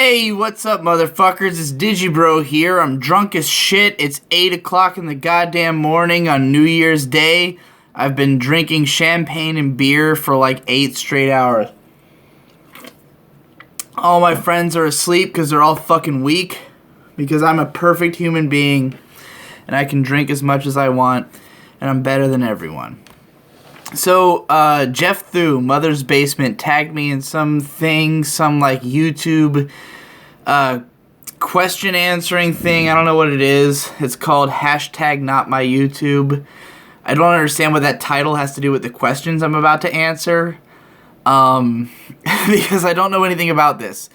Hey, what's up, motherfuckers? It's Digibro here. I'm drunk as shit. It's 8 o'clock in the goddamn morning on New Year's Day. I've been drinking champagne and beer for like 8 straight hours. All my friends are asleep because they're all fucking weak. Because I'm a perfect human being. And I can drink as much as I want. And I'm better than everyone. So, Jeff Thu, Mother's Basement, tagged me in some like YouTube, question answering thing. I don't know what it is. It's called #notmyyoutube. I don't understand what that title has to do with the questions I'm about to answer. Because I don't know anything about this.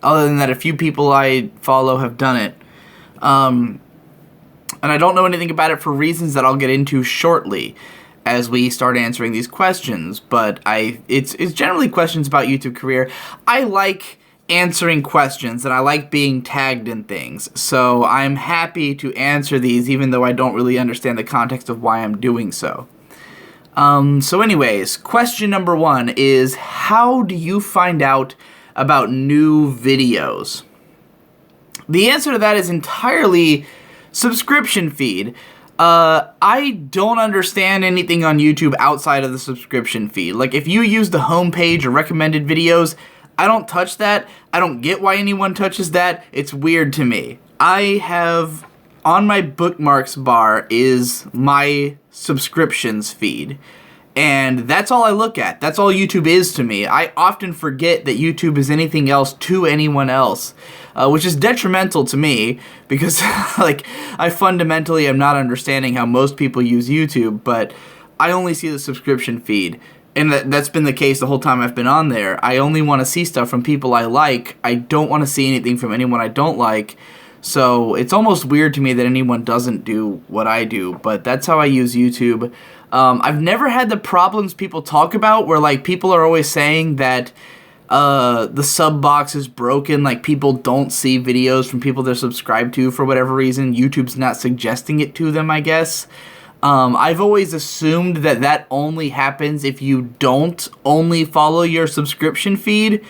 Other than that a few people I follow have done it. And I don't know anything about it for reasons that I'll get into shortly as we start answering these questions, but it's generally questions about YouTube career. I like answering questions, and I like being tagged in things, so I'm happy to answer these, even though I don't really understand the context of why I'm doing so. So anyways, question number 1 is, how do you find out about new videos? The answer to that is entirely subscription feed. I don't understand anything on YouTube outside of the subscription feed. Like, if you use the homepage or recommended videos, I don't touch that. I don't get why anyone touches that. It's weird to me. I have, on my bookmarks bar is my subscriptions feed. And that's all I look at. That's all YouTube is to me. I often forget that YouTube is anything else to anyone else, which is detrimental to me because, like, I fundamentally am not understanding how most people use YouTube, but I only see the subscription feed. And that's been the case the whole time I've been on there. I only want to see stuff from people I like. I don't want to see anything from anyone I don't like. So it's almost weird to me that anyone doesn't do what I do, but that's how I use YouTube. I've never had the problems people talk about where, like, people are always saying that the sub box is broken, like people don't see videos from people they're subscribed to for whatever reason. YouTube's not suggesting it to them, I guess. I've always assumed that only happens if you don't only follow your subscription feed,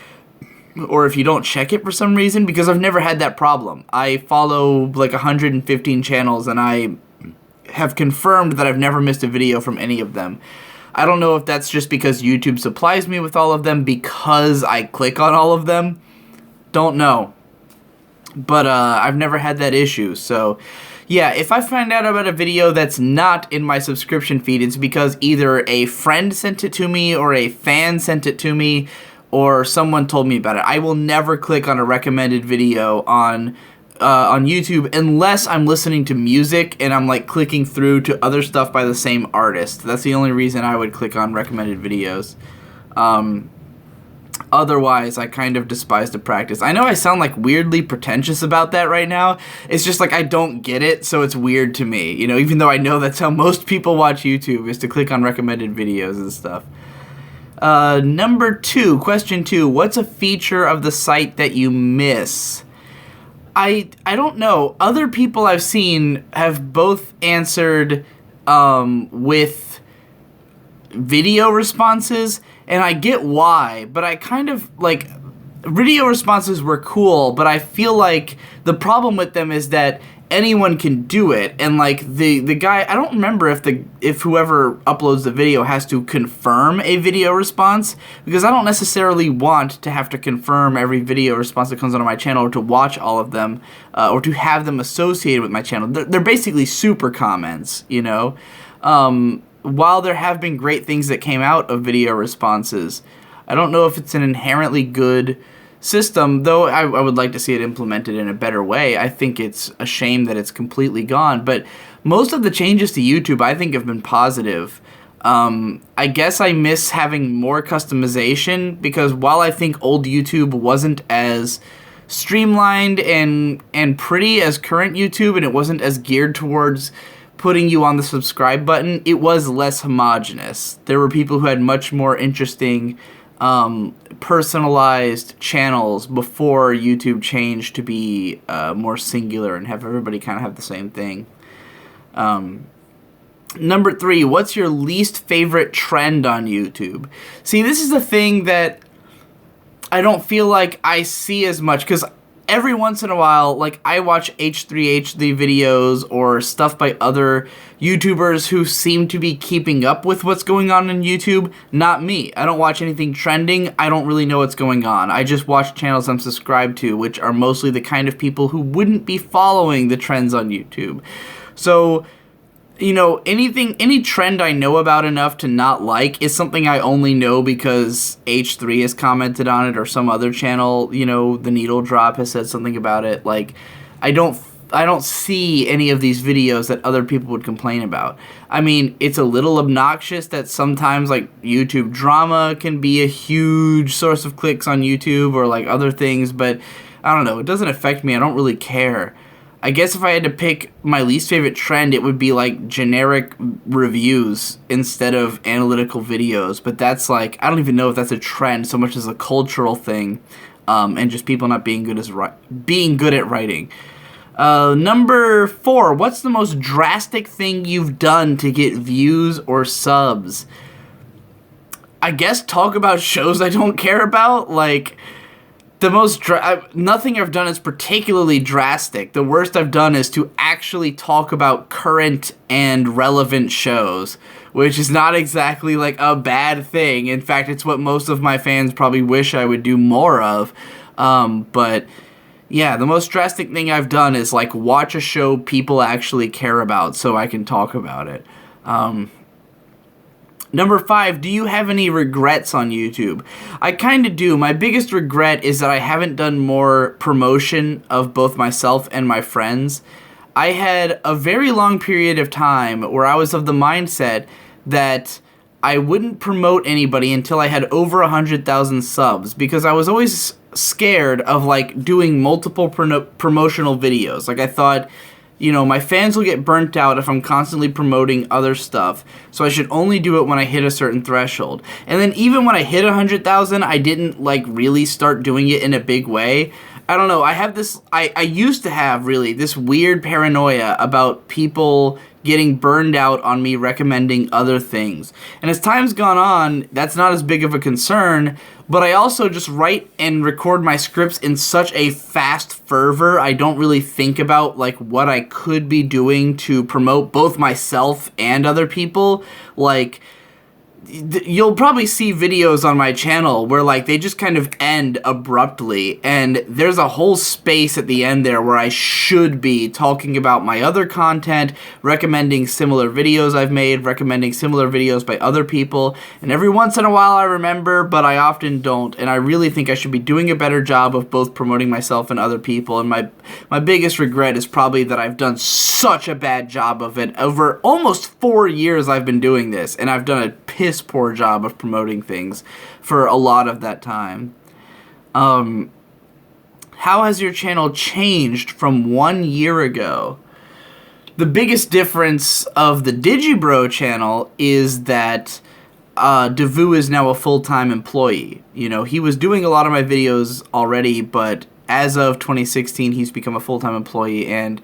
or if you don't check it for some reason, because I've never had that problem. I follow like 115 channels, and I have confirmed that I've never missed a video from any of them. I don't know if that's just because YouTube supplies me with all of them because I click on all of them. Don't know. But I've never had that issue, so yeah, if I find out about a video that's not in my subscription feed, it's because either a friend sent it to me, or a fan sent it to me, or someone told me about it. I will never click on a recommended video on YouTube unless I'm listening to music and I'm like clicking through to other stuff by the same artist. That's the only reason I would click on recommended videos. Otherwise, I kind of despise the practice. I know I sound like weirdly pretentious about that right now. It's just like I don't get it, so it's weird to me. You know, even though I know that's how most people watch YouTube, is to click on recommended videos and stuff. Number 2, question 2, what's a feature of the site that you miss? I don't know. Other people I've seen have both answered with video responses, and I get why, but I kind of, like, video responses were cool, but I feel like the problem with them is that anyone can do it, and like the guy, I don't remember if whoever uploads the video has to confirm a video response, because I don't necessarily want to have to confirm every video response that comes onto my channel, or to watch all of them, or to have them associated with my channel. They're basically super comments, you know. While there have been great things that came out of video responses, I don't know if it's an inherently good system, though I would like to see it implemented in a better way. I think it's a shame that it's completely gone, but most of the changes to YouTube I think have been positive. I guess I miss having more customization, because while I think old YouTube wasn't as streamlined and pretty as current YouTube, and it wasn't as geared towards putting you on the subscribe button, it was less homogenous. There were people who had much more interesting personalized channels before YouTube changed to be more singular and have everybody kind of have the same thing. Number 3, what's your least favorite trend on YouTube? See, this is a thing that I don't feel like I see as much, because every once in a while, like, I watch H3H3 videos or stuff by other YouTubers who seem to be keeping up with what's going on YouTube. Not me. I don't watch anything trending. I don't really know what's going on. I just watch channels I'm subscribed to, which are mostly the kind of people who wouldn't be following the trends on YouTube. So, you know, any trend I know about enough to not like is something I only know because H3 has commented on it or some other channel, you know, The Needle Drop has said something about it. Like, I don't see any of these videos that other people would complain about. I mean, it's a little obnoxious that sometimes, like, YouTube drama can be a huge source of clicks on YouTube or, like, other things, but I don't know. It doesn't affect me. I don't really care. I guess if I had to pick my least favorite trend, it would be, like, generic reviews instead of analytical videos. But that's, like, I don't even know if that's a trend so much as a cultural thing, and just people not being good at writing. Number 4, what's the most drastic thing you've done to get views or subs? I guess talk about shows I don't care about, like... The most nothing I've done is particularly drastic. The worst I've done is to actually talk about current and relevant shows, which is not exactly like a bad thing. In fact, it's what most of my fans probably wish I would do more of. But yeah, the most drastic thing I've done is like watch a show people actually care about so I can talk about it. Number 5, do you have any regrets on YouTube? I kind of do. My biggest regret is that I haven't done more promotion of both myself and my friends. I had a very long period of time where I was of the mindset that I wouldn't promote anybody until I had over 100,000 subs because I was always scared of like doing multiple promotional videos. Like I thought, you know, my fans will get burnt out if I'm constantly promoting other stuff, so I should only do it when I hit a certain threshold. And then even when I hit 100,000, I didn't, like, really start doing it in a big way. I don't know, I have this, I used to have, really, this weird paranoia about people getting burned out on me recommending other things. And as time's gone on, that's not as big of a concern, but I also just write and record my scripts in such a fast fervor, I don't really think about, like, what I could be doing to promote both myself and other people. Like, you'll probably see videos on my channel where, like, they just kind of end abruptly, and there's a whole space at the end there where I should be talking about my other content, recommending similar videos I've made, recommending similar videos by other people, and every once in a while I remember, but I often don't, and I really think I should be doing a better job of both promoting myself and other people, and my biggest regret is probably that I've done such a bad job of it. Over almost 4 years I've been doing this, and I've done a piss poor job of promoting things for a lot of that time. How has your channel changed from 1 year ago? The biggest difference of the Digibro channel is that Devu is now a full-time employee. You know, he was doing a lot of my videos already, but as of 2016, he's become a full-time employee, and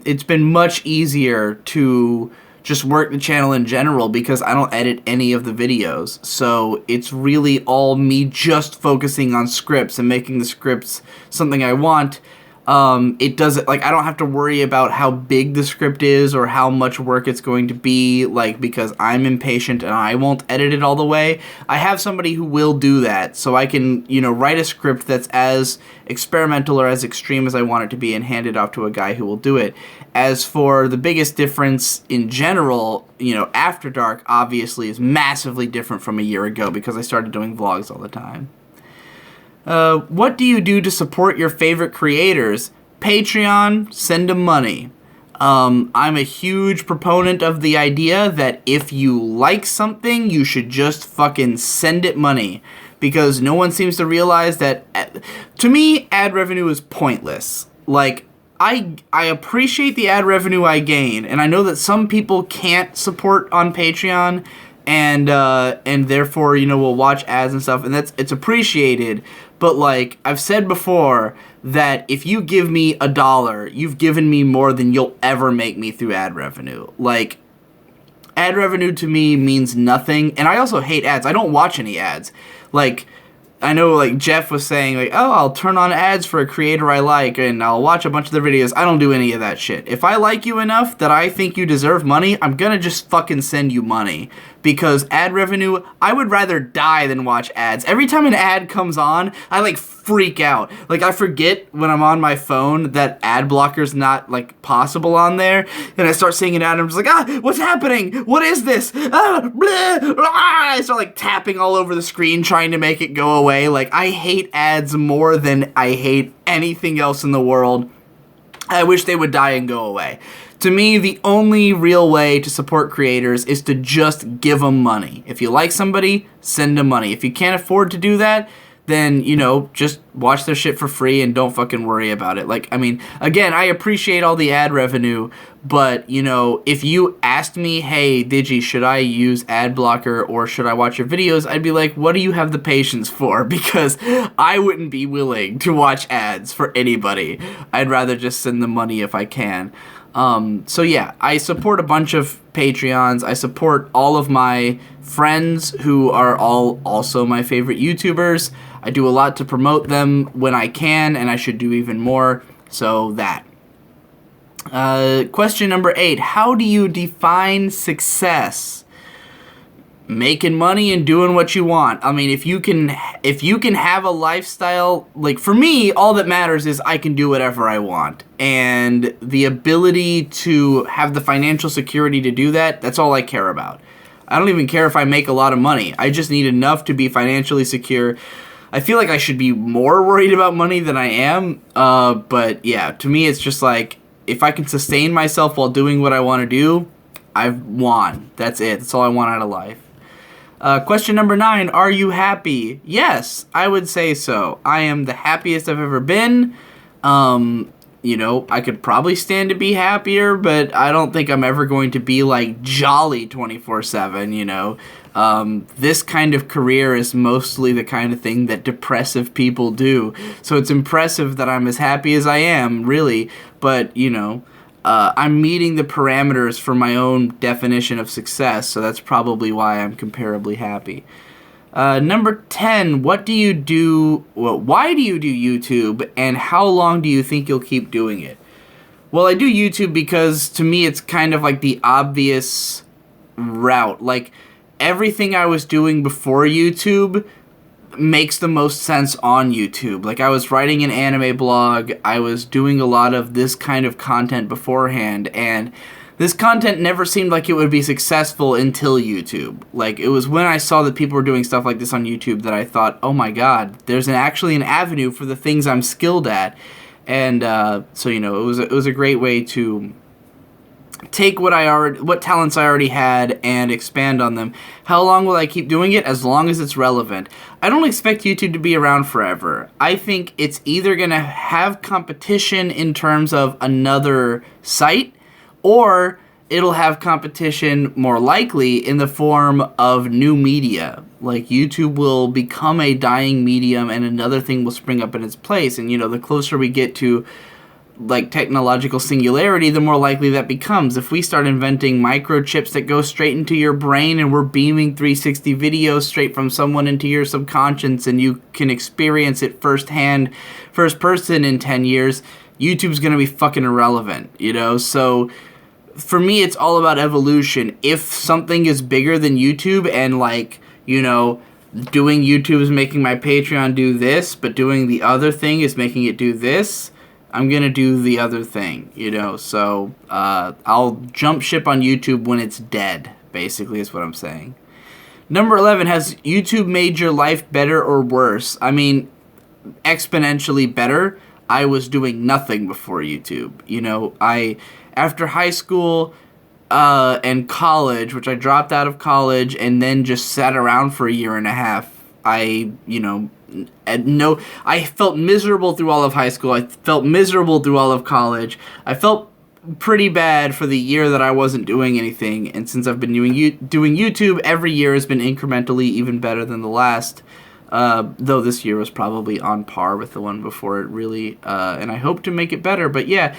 it's been much easier to just work the channel in general because I don't edit any of the videos. So it's really all me just focusing on scripts and making the scripts something I want. It doesn't, like, I don't have to worry about how big the script is or how much work it's going to be, like, because I'm impatient and I won't edit it all the way. I have somebody who will do that, so I can, you know, write a script that's as experimental or as extreme as I want it to be and hand it off to a guy who will do it. As for the biggest difference in general, you know, After Dark obviously is massively different from a year ago because I started doing vlogs all the time. What do you do to support your favorite creators? Patreon, send them money. I'm a huge proponent of the idea that if you like something, you should just fucking send it money. Because no one seems to realize that, to me, ad revenue is pointless. Like, I appreciate the ad revenue I gain, and I know that some people can't support on Patreon, and therefore, you know, will watch ads and stuff, and it's appreciated. But, like, I've said before that if you give me $1, you've given me more than you'll ever make me through ad revenue. Like, ad revenue to me means nothing, and I also hate ads. I don't watch any ads. Like, I know, like, Jeff was saying, like, oh, I'll turn on ads for a creator I like, and I'll watch a bunch of their videos. I don't do any of that shit. If I like you enough that I think you deserve money, I'm gonna just fucking send you money. Because ad revenue, I would rather die than watch ads. Every time an ad comes on, I, like, freak out. Like, I forget when I'm on my phone that ad blocker's not, like, possible on there. And I start seeing an ad, and I'm just like, what's happening? What is this? Blah, blah. I start, like, tapping all over the screen trying to make it go away. Like, I hate ads more than I hate anything else in the world. I wish they would die and go away. To me, the only real way to support creators is to just give them money. If you like somebody, send them money. If you can't afford to do that, then, you know, just watch their shit for free and don't fucking worry about it. Like, I mean, again, I appreciate all the ad revenue, but, you know, if you asked me, hey, Digi, should I use ad blocker or should I watch your videos? I'd be like, what do you have the patience for? Because I wouldn't be willing to watch ads for anybody. I'd rather just send them money if I can. So yeah, I support a bunch of Patreons. I support all of my friends who are all also my favorite YouTubers. I do a lot to promote them when I can, and I should do even more. So that. Question number 8. How do you define success? Making money and doing what you want. I mean, if you can have a lifestyle, like, for me, all that matters is I can do whatever I want. And the ability to have the financial security to do that, that's all I care about. I don't even care if I make a lot of money. I just need enough to be financially secure. I feel like I should be more worried about money than I am. But yeah, to me, it's just like, if I can sustain myself while doing what I want to do, I've won. That's it. That's all I want out of life. Question number 9, are you happy? Yes, I would say so. I am the happiest I've ever been. You know, I could probably stand to be happier, but I don't think I'm ever going to be, like, jolly 24/7, you know. This kind of career is mostly the kind of thing that depressive people do. So it's impressive that I'm as happy as I am, really, but, you know, I'm meeting the parameters for my own definition of success, so that's probably why I'm comparably happy. Number 10, what do you do, well, why do you do YouTube, and how long do you think you'll keep doing it? Well, I do YouTube because, to me, it's kind of like the obvious route. Like, everything I was doing before YouTube makes the most sense on YouTube. Like, I was writing an anime blog, I was doing a lot of this kind of content beforehand, and this content never seemed like it would be successful until YouTube. Like, it was when I saw that people were doing stuff like this on YouTube that I thought, oh my god, there's actually an avenue for the things I'm skilled at. And so, you know, it was a great way to take what talents I already had and expand on them. How long will I keep doing it? As long as it's relevant. I don't expect YouTube to be around forever. I think it's either going to have competition in terms of another site, or it'll have competition more likely in the form of new media. Like, YouTube will become a dying medium and another thing will spring up in its place. And, you know, the closer we get to, like, technological singularity, the more likely that becomes. If we start inventing microchips that go straight into your brain and we're beaming 360 videos straight from someone into your subconscious and you can experience it firsthand, first person in 10 years, YouTube's gonna be fucking irrelevant, you know? So for me, it's all about evolution. If something is bigger than YouTube and, like, you know, doing YouTube is making my Patreon do this, but doing the other thing is making it do this, I'm gonna do the other thing, you know? So I'll jump ship on YouTube when it's dead, basically, is what I'm saying. Number 11, has YouTube made your life better or worse? I mean, exponentially better. I was doing nothing before YouTube, you know? After high school and college, which I dropped out of college and then just sat around for a year and a half, I felt miserable through all of high school. I felt miserable through all of college. I felt pretty bad for the year that I wasn't doing anything. And since I've been doing YouTube, every year has been incrementally even better than the last. Though this year was probably on par with the one before it, really. And I hope to make it better. But yeah,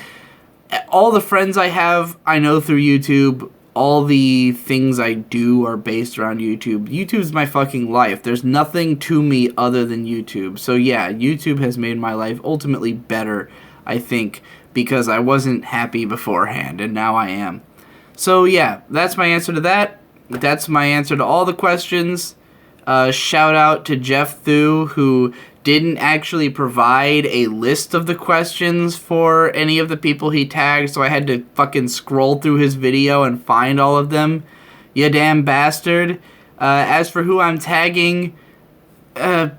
all the friends I have, I know through YouTube. all the things I do are based around YouTube. YouTube's my fucking life. There's nothing to me other than YouTube. So yeah, YouTube has made my life ultimately better, I think, because I wasn't happy beforehand, and now I am. So yeah, that's my answer to that. That's my answer to all the questions. Shout out to Jeff Thu, who didn't actually provide a list of the questions for any of the people he tagged, so I had to fucking scroll through his video and find all of them. You damn bastard. As for who I'm tagging, I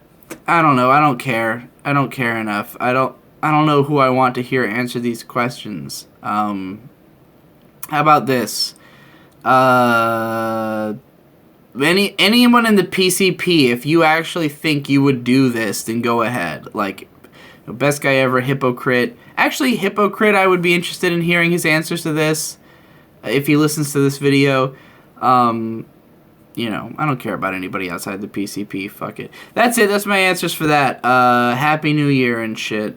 don't know. I don't care. I don't care enough. I don't know who I want to hear answer these questions. How about this? Anyone in the PCP, if you actually think you would do this, then go ahead. Like, best guy ever, Hypocrite. Actually, Hypocrite, I would be interested in hearing his answers to this if he listens to this video. You know, I don't care about anybody outside the PCP. Fuck it. That's it. That's my answers for that. Happy New Year and shit.